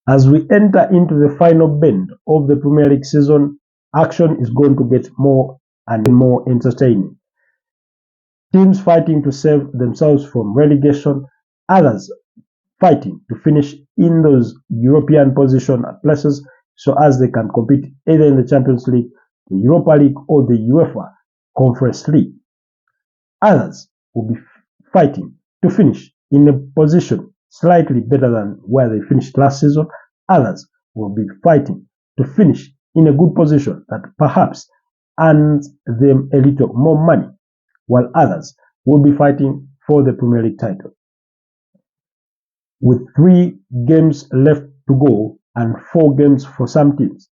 As we enter into the final bend of the Premier League season, action is going to get more and more entertaining. Teams fighting to save themselves from relegation, others fighting to finish in those European position places so as they can compete either in the Champions League, the Europa League, or the UEFA Conference League. Others will be fighting to finish in a position slightly better than where they finished last season. Others will be fighting to finish in a good position that perhaps earns them a little more money, while others will be fighting for the Premier League title. With 3 games left to go and 4 games for some teams,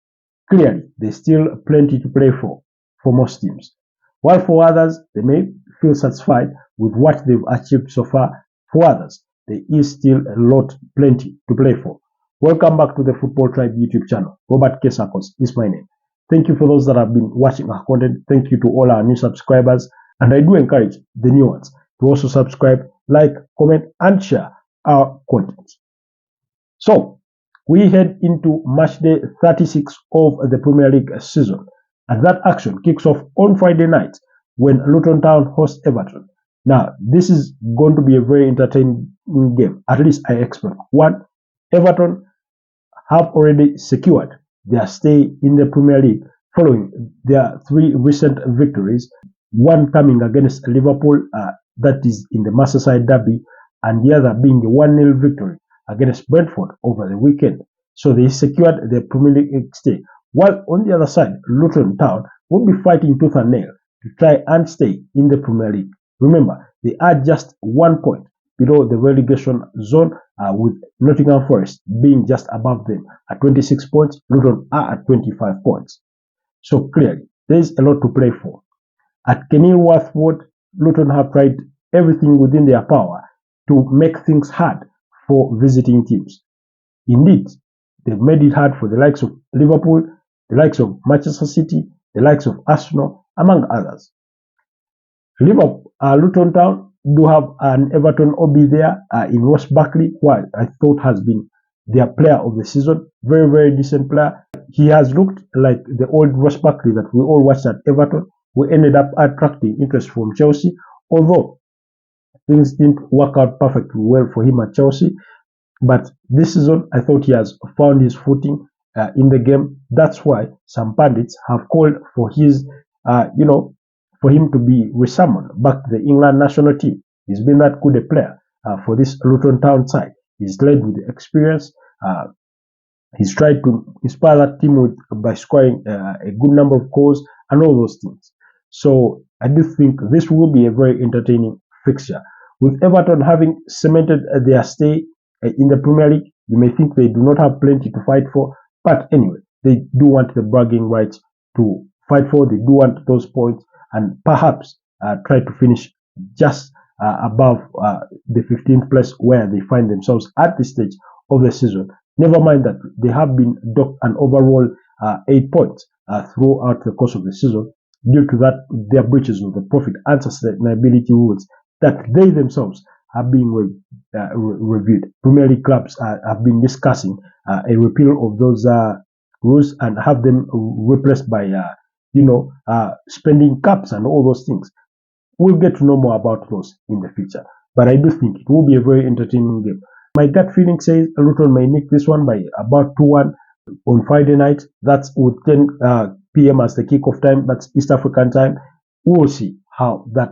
clearly there's still plenty to play for most teams. While for others, they may feel satisfied with what they've achieved so far. For others, there is still plenty to play for. Welcome back to the Football Tribe YouTube channel. Robert Kesakos is my name. Thank you for those that have been watching our content. Thank you to all our new subscribers. And I do encourage the new ones to also subscribe, like, comment, and share our content. So, we head into match day 36 of the Premier League season. And that action kicks off on Friday night when Luton Town hosts Everton. Now, this is going to be a very entertaining game. At least I expect. One, Everton have already secured their stay in the Premier League following their 3 recent victories. One coming against Liverpool, that is in the Merseyside derby, and the other being a 1-0 victory against Brentford over the weekend. So they secured their Premier League stay. While on the other side, Luton Town will be fighting tooth and nail to try and stay in the Premier League. Remember, they are just 1 point below the relegation zone, with Nottingham Forest being just above them at 26 points. Luton are at 25 points. So clearly, there is a lot to play for. At Kenilworth Road, Luton have tried everything within their power to make things hard for visiting teams. Indeed, they've made it hard for the likes of Liverpool, the likes of Manchester City, the likes of Arsenal, among others. Luton Town do have an Everton OB there in Ross Barkley, who I thought has been their player of the season. Very, very decent player. He has looked like the old Ross Barkley that we all watched at Everton, who ended up attracting interest from Chelsea, although things didn't work out perfectly well for him at Chelsea. But this season, I thought he has found his footing in the game. That's why some pundits have called for his, for him to be resummoned back to the England national team. He's been that good a player for this Luton Town side. He's led with experience. He's tried to inspire that team by scoring a good number of goals and all those things. So I do think this will be a very entertaining fixture. With Everton having cemented their stay in the Premier League, you may think they do not have plenty to fight for, but anyway, they do want the bragging rights to fight for. They do want those points and perhaps try to finish just above the 15th place where they find themselves at this stage of the season. Never mind that they have been docked an overall 8 points throughout the course of the season due to that their breaches of the profit and sustainability rules that they themselves are being reviewed. Premier League clubs have been discussing a repeal of those rules and have them replaced by, spending caps and all those things. We'll get to know more about those in the future. But I do think it will be a very entertaining game. My gut feeling says Luton may nick this one by about 2-1 on Friday night. That's with 10 p.m. as the kickoff time. That's East African time. We'll see how that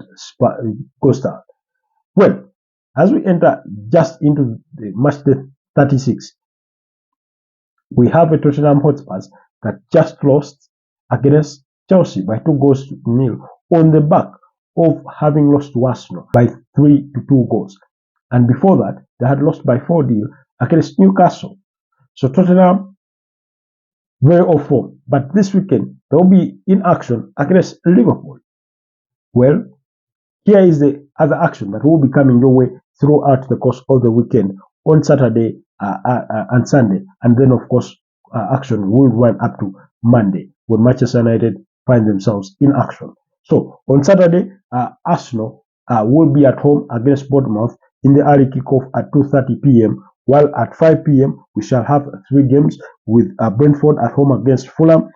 goes down. Well, as we enter just into the match day 36, we have a Tottenham Hotspurs that just lost against Chelsea by 2-0 on the back of having lost to Arsenal by 3-2 goals. And before that, they had lost by 4-0 against Newcastle. So Tottenham, very off form. But this weekend, they'll be in action against Liverpool. Well, here is the other action that will be coming your way throughout the course of the weekend on Saturday and Sunday. And then, of course, action will run up to Monday when Manchester United find themselves in action. So, on Saturday, Arsenal will be at home against Bournemouth in the early kickoff at 2:30 p.m., While at 5 p.m. we shall have 3 games with Brentford at home against Fulham.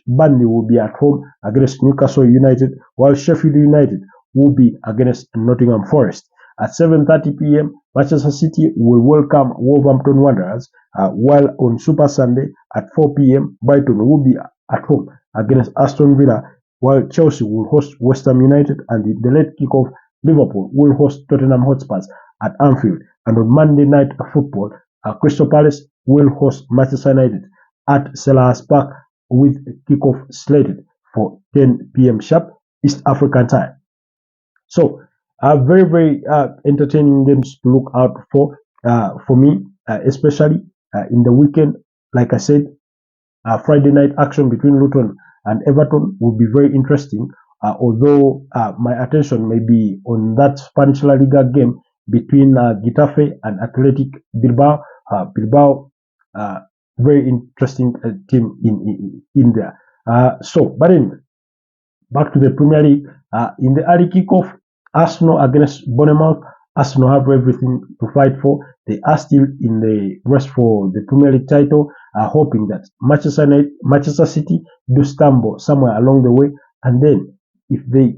Burnley will be at home against Newcastle United, while Sheffield United will be against Nottingham Forest. At 7:30 p.m., Manchester City will welcome Wolverhampton Wanderers, while on Super Sunday at 4 p.m., Brighton will be at home against Aston Villa, while Chelsea will host West Ham United, and the late kickoff, Liverpool will host Tottenham Hotspurs at Anfield. And on Monday Night Football, Crystal Palace will host Manchester United at Selhurst Park, with kickoff slated for 10 p.m. sharp East African time. So, very, very entertaining games to look out for me, especially in the weekend. Like I said, Friday night action between Luton and Everton will be very interesting, although my attention may be on that Spanish La Liga game between Getafe and Athletic Bilbao. Bilbao, very interesting team in there. But anyway, back to the Premier League. In the early kickoff, Arsenal against Bournemouth. Arsenal have everything to fight for. They are still in the race for the Premier League title, hoping that Manchester City do stumble somewhere along the way, and then if they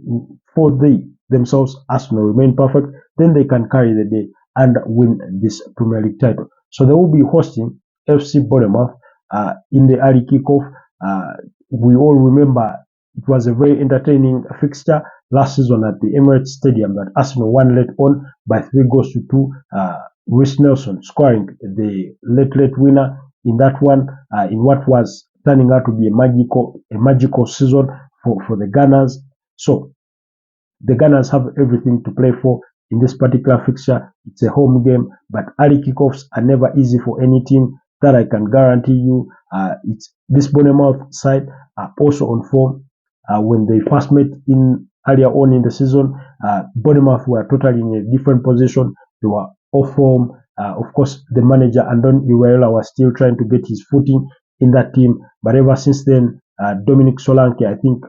themselves, Arsenal, remain perfect, then they can carry the day and win this Premier League title. So they will be hosting FC Bournemouth in the early kickoff. We all remember it was a very entertaining fixture last season at the Etihad Stadium that Arsenal won late on by 3-2. Reece Nelson scoring the late winner in that one, in what was turning out to be a magical season for the Gunners. So the Gunners have everything to play for in this particular fixture. It's a home game, but early kickoffs are never easy for any team. That I can guarantee you. It's this Bournemouth side are also on form. When they first met in earlier on in the season, Bournemouth were totally in a different position. They were off form. Of course, the manager Andoni Iraola was still trying to get his footing in that team. But ever since then, Dominic Solanke, I think,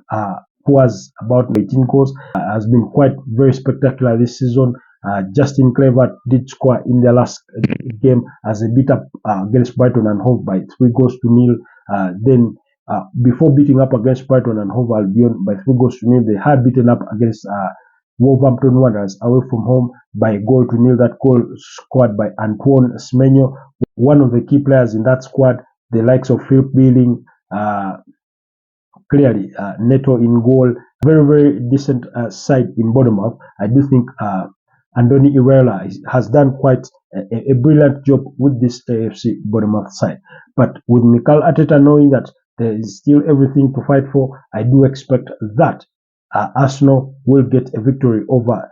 who has about 18 goals, has been quite very spectacular this season. Justin Kluivert did score in their last game as they beat up against Brighton and Hove by 3-0. Then before beating up against Brighton and Hove Albion by 3-0, they had beaten up against Wolverhampton Wanderers away from home by 1-0. That goal scored by Antoine Semenyo, one of the key players in that squad. The likes of Philip Billing, clearly Neto in goal. Very, very decent side in Bournemouth. I do think Andoni Iraola has done quite a brilliant job with this AFC Bournemouth side. But with Mikel Arteta knowing that there is still everything to fight for, I do expect that Arsenal will get a victory over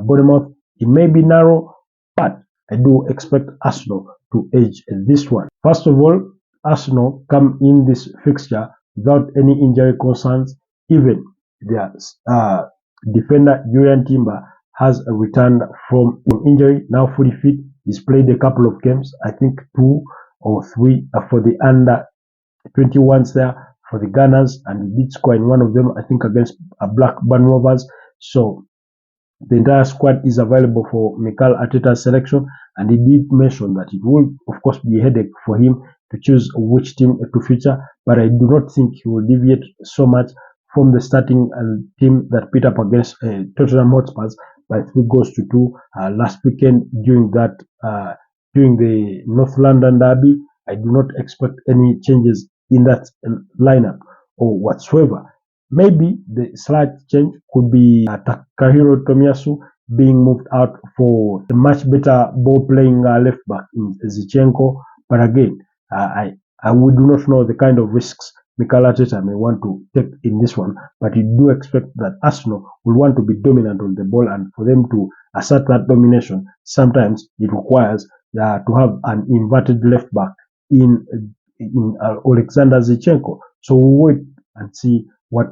Bournemouth. It may be narrow, but I do expect Arsenal to edge this one. First of all, Arsenal come in this fixture without any injury concerns. Even their defender Julian Timber has returned from injury, now fully fit. He's played a couple of games, I think 2 or 3 for the under 21s there for the Gunners, and he did score in one of them, I think against Blackburn Rovers. So the entire squad is available for Mikel Arteta's selection, and he did mention that it will, of course, be a headache for him to choose which team to feature, but I do not think he will deviate so much from the starting team that beat up against Tottenham Hotspurs by 3-2 last weekend during the North London derby. I do not expect any changes in that lineup or whatsoever. Maybe the slight change could be Takahiro Tomiyasu being moved out for a much better ball-playing left back in Zinchenko. But again, we do not know the kind of risks Mikel Arteta may want to take in this one, but you do expect that Arsenal will want to be dominant on the ball, and for them to assert that domination, sometimes it requires to have an inverted left back in Alexander Zinchenko. So we'll wait and see what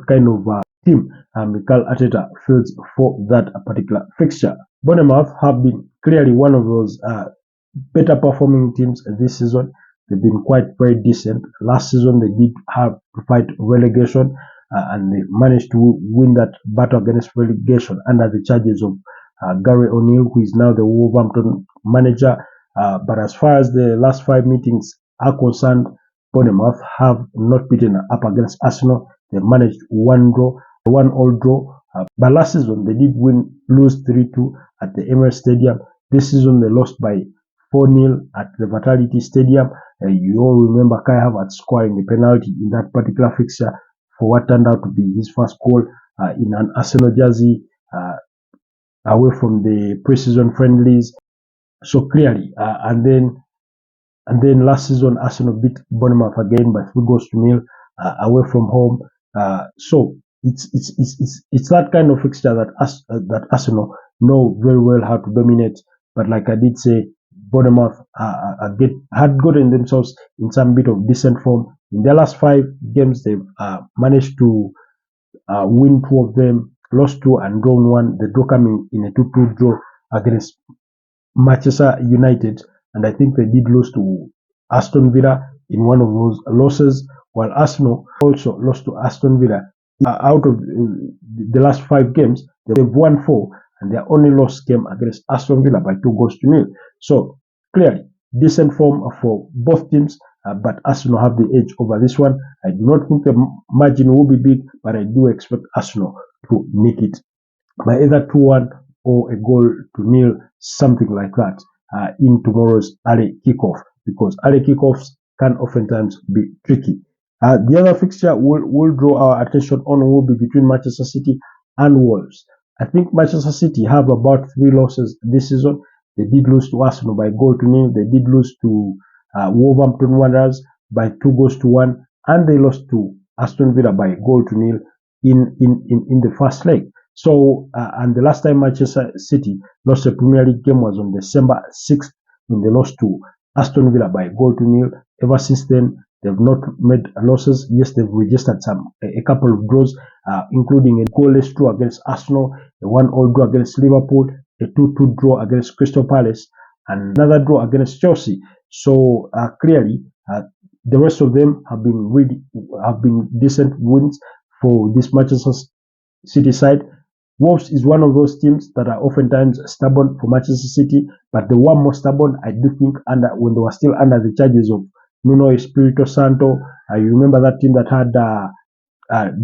kind of team Mikel Arteta fields for that particular fixture. Bournemouth have been clearly one of those better performing teams this season. They've been quite very decent. Last season they did have to fight relegation, and they managed to win that battle against relegation under the charges of Gary O'Neill, who is now the Wolverhampton manager. But as far as the last 5 meetings are concerned, Bournemouth have not beaten up against Arsenal. They managed one all draw. But last season they did lose 3-2 at the Emirates Stadium. This season they lost by 4-0 at the Vitality Stadium. You all remember Kai Havertz scoring the penalty in that particular fixture for what turned out to be his first goal in an Arsenal jersey away from the preseason friendlies. So clearly, and then last season Arsenal beat Bournemouth again by 3-0 away from home. So it's that kind of fixture that Arsenal know very well how to dominate. But like I did say, Bournemouth had gotten themselves in some bit of decent form. In their last 5 games, they've managed to win 2 of them, lost 2 and drawn 1. The draw coming in a 2-2 draw against Manchester United, and I think they did lose to Aston Villa in one of those losses, while Arsenal also lost to Aston Villa. Out of the last 5 games, they've won 4, and their only loss came against Aston Villa by 2-0. So clearly, decent form for both teams, but Arsenal have the edge over this one. I do not think the margin will be big, but I do expect Arsenal to make it by either 2-1 or 1-0, something like that, in tomorrow's early kickoff, because early kickoffs can oftentimes be tricky. The other fixture we'll draw our attention on will be between Manchester City and Wolves. I think Manchester City have about 3 losses this season. They did lose to Arsenal by 0-0. They did lose to Wolverhampton Wanderers by 2-1, and they lost to Aston Villa by 0-0 in the first leg. So, and the last time Manchester City lost a Premier League game was on December 6th when they lost to Aston Villa by 0-0. Ever since then, they've not made losses. Yes, they've registered a couple of draws, including a goalless draw against Arsenal, a 1-1 draw against Liverpool, a 2-2 draw against Crystal Palace, and another draw against Chelsea. So clearly, the rest of them have been decent wins for this Manchester City side. Wolves is one of those teams that are oftentimes stubborn for Manchester City, but the one more stubborn, I do think, when they were still under the charges of Nuno Espirito Santo. You remember that team that had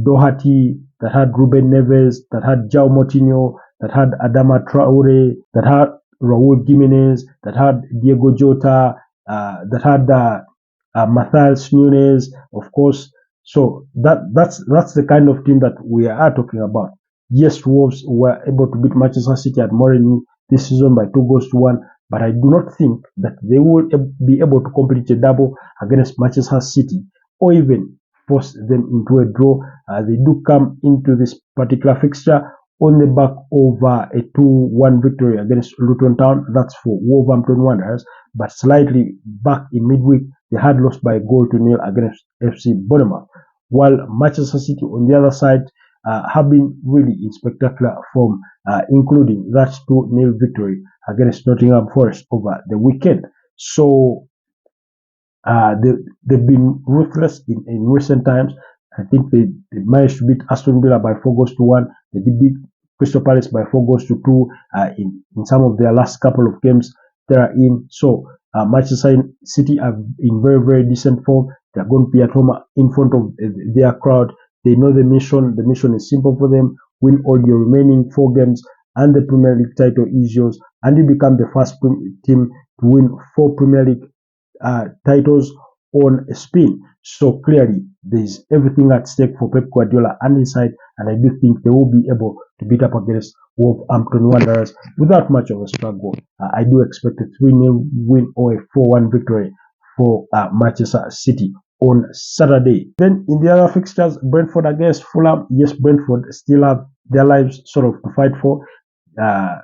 Doherty, that had Ruben Neves, that had João Moutinho, that had Adama Traore, that had Raúl Jiménez, that had Diego Jota, that had Matheus Nunes, of course. So that's the kind of team that we are talking about. Yes, Wolves were able to beat Manchester City at Molineux this season by 2-1, but I do not think that they will be able to complete a double against Manchester City or even force them into a draw. They do come into this particular fixture on the back of a 2-1 victory against Luton Town. That's for Wolverhampton Wanderers, but slightly back in midweek, they had lost by 0-0 against FC Bournemouth, while Manchester City on the other side have been really in spectacular form, including that 2-0 victory against Nottingham Forest over the weekend. So they've been ruthless in recent times. I think they managed to beat Aston Villa by 4-1. They did beat Crystal Palace by 4-2 in some of their last couple of games they are in. So Manchester City are in very, very decent form. They're going to be at home in front of their crowd. They know the mission. The mission is simple for them. Win all your remaining 4 games and the Premier League title is yours. And you become the first team to win 4 Premier League titles on a spin. So clearly, there's everything at stake for Pep Guardiola and his side. And I do think they will be able to beat up against Wolverhampton Wanderers without much of a struggle. I do expect a 3-0 win or a 4-1 victory for Manchester City on Saturday. Then in the other fixtures, Brentford against Fulham. Yes, Brentford still have their lives sort of to fight for.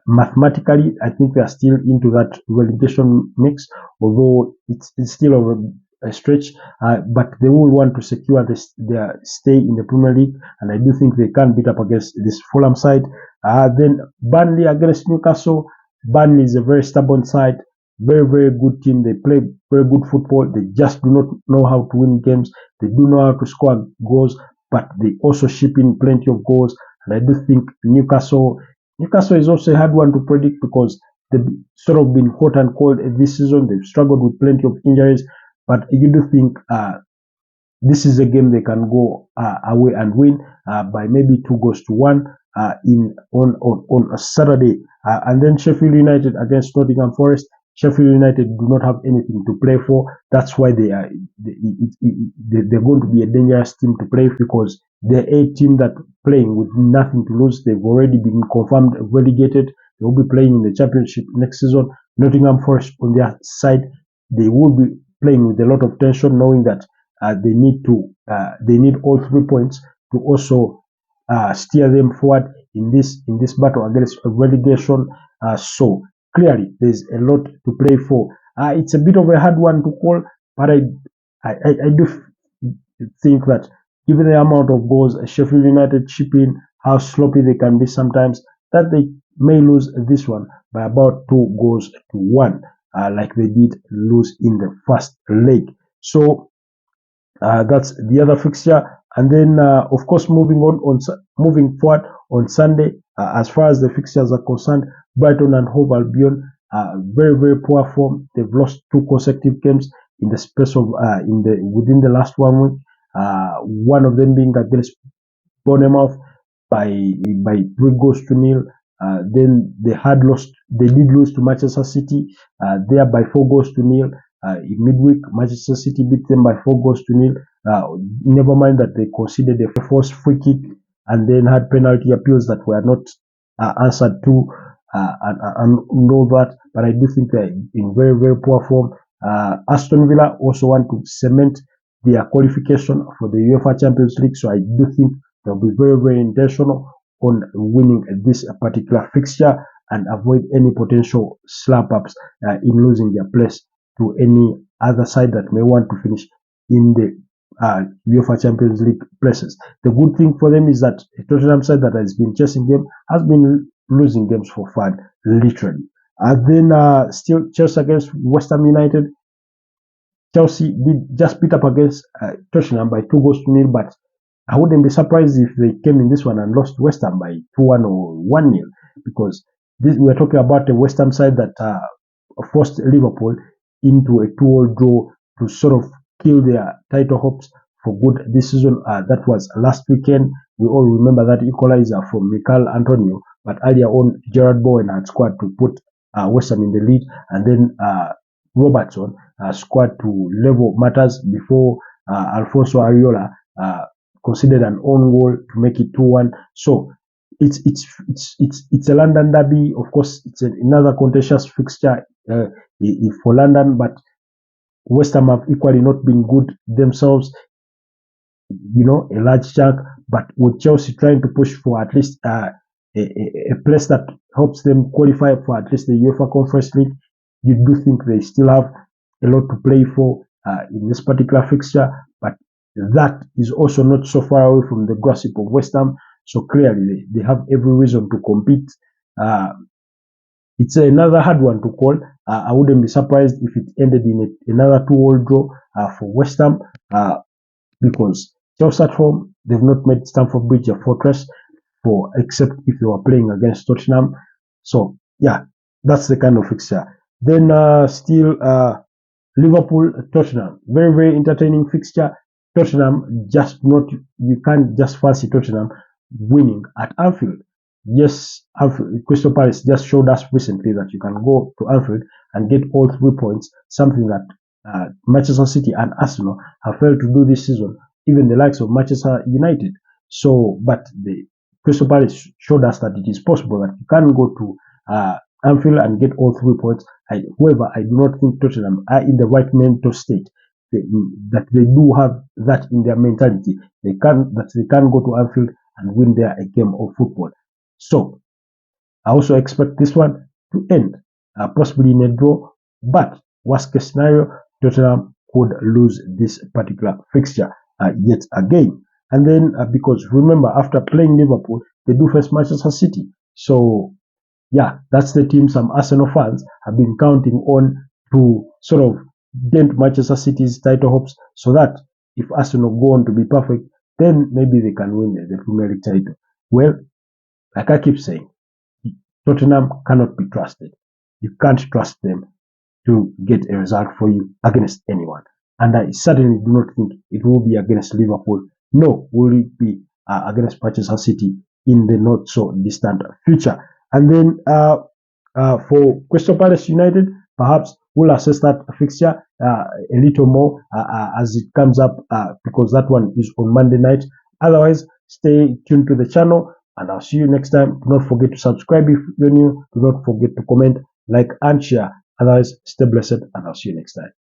Mathematically, I think they are still into that relegation mix, although it's still over a stretch, but they will want to secure their stay in the Premier League, and I do think they can beat up against this Fulham side. Then Burnley against Newcastle. Burnley is a very stubborn side, very, very good team. They play very good football. They just do not know how to win games. They do know how to score goals, but they also ship in plenty of goals. And I do think Newcastle is also a hard one to predict because they've sort of been hot and cold this season. They've struggled with plenty of injuries, but you do think this is a game they can go away and win by maybe 2-1 on a Saturday. And then Sheffield United against Nottingham Forest. Sheffield United do not have anything to play for. That's why they're going to be a dangerous team to play because they're a team that playing with nothing to lose. They've already been confirmed relegated. They will be playing in the Championship next season. Nottingham Forest on their side, they will be playing with a lot of tension, knowing that they need all 3 points to also steer them forward in this battle against relegation. So clearly, there's a lot to play for. It's a bit of a hard one to call, but I do think that given the amount of goals Sheffield United chip in, how sloppy they can be sometimes, that they may lose this one by about 2-1, like they did lose in the first leg. So that's the other fixture. And then, of course, moving forward on Sunday, as far as the fixtures are concerned, Brighton and Hove Albion, very, very poor form. They've lost 2 consecutive games in the space of within the last 1 week. One of them being against Bournemouth by 3-0. Then they did lose to Manchester City there by 4-0. In midweek, Manchester City beat them by 4-0. Never mind that they conceded a forced free kick and then had penalty appeals that were not answered to, and all that. But I do think they're in very, very poor form. Aston Villa also want to cement their qualification for the UEFA Champions League, so I do think they'll be very, very intentional on winning this particular fixture and avoid any potential slap-ups in losing their place to any other side that may want to finish in the UEFA Champions League places. The good thing for them is that a Tottenham side that has been chasing them has been losing games for fun, literally. And then still Chelsea against West Ham United. Chelsea did just beat up against Tottenham by 2-0, but I wouldn't be surprised if they came in this one and lost West Ham by 2-1 or 1-0, because we're talking about a West Ham side that forced Liverpool into a 2-2 draw to sort of kill their title hopes for good this season. That was last weekend. We all remember that equalizer from Mikel Antonio, but earlier on, Gerard Bowen had scored to put West Ham in the lead, and then Robertson scored to level matters before Alfonso Areola considered an own goal to make it 2-1. So it's a London derby. Of course, it's another contentious fixture for London, but West Ham have equally not been good themselves, a large chunk. But with Chelsea trying to push for at least a place that helps them qualify for at least the UEFA Conference League, you do think they still have a lot to play for in this particular fixture. But that is also not so far away from the grasp of West Ham. So clearly, they have every reason to compete. It's another hard one to call. I wouldn't be surprised if it ended in another 2-2 draw for West Ham, because Chelsea at home, they've not made Stamford Bridge a fortress, except if they were playing against Tottenham. So yeah, that's the kind of fixture. Then still Liverpool Tottenham, very, very entertaining fixture. Tottenham you can't just fancy Tottenham winning at Anfield. Yes, Crystal Palace just showed us recently that you can go to Anfield and get all 3 points, something that Manchester City and Arsenal have failed to do this season, even the likes of Manchester United. So, but the Crystal Palace showed us that it is possible that you can go to Anfield and get all 3 points. However, I do not think Tottenham are in the right mental state that they do have that in their mentality. They can go to Anfield and win there a game of football. So I also expect this one to end possibly in a draw, but worst case scenario, Tottenham could lose this particular fixture yet again. And then because remember, after playing Liverpool, they do face Manchester City. So yeah, that's the team some Arsenal fans have been counting on to sort of dent Manchester City's title hopes, so that if Arsenal go on to be perfect, then maybe they can win the Premier League title. Well, like I keep saying, Tottenham cannot be trusted. you can't trust them to get a result for you against anyone. And I certainly do not think it will be against Liverpool. No, will it be against Manchester City in the not so distant future. And then for Crystal Palace United, perhaps we'll assess that fixture a little more as it comes up because that one is on Monday night. Otherwise, stay tuned to the channel and I'll see you next time. Do not forget to subscribe if you're new. Do not forget to comment, like, and share. Otherwise, stay blessed and I'll see you next time.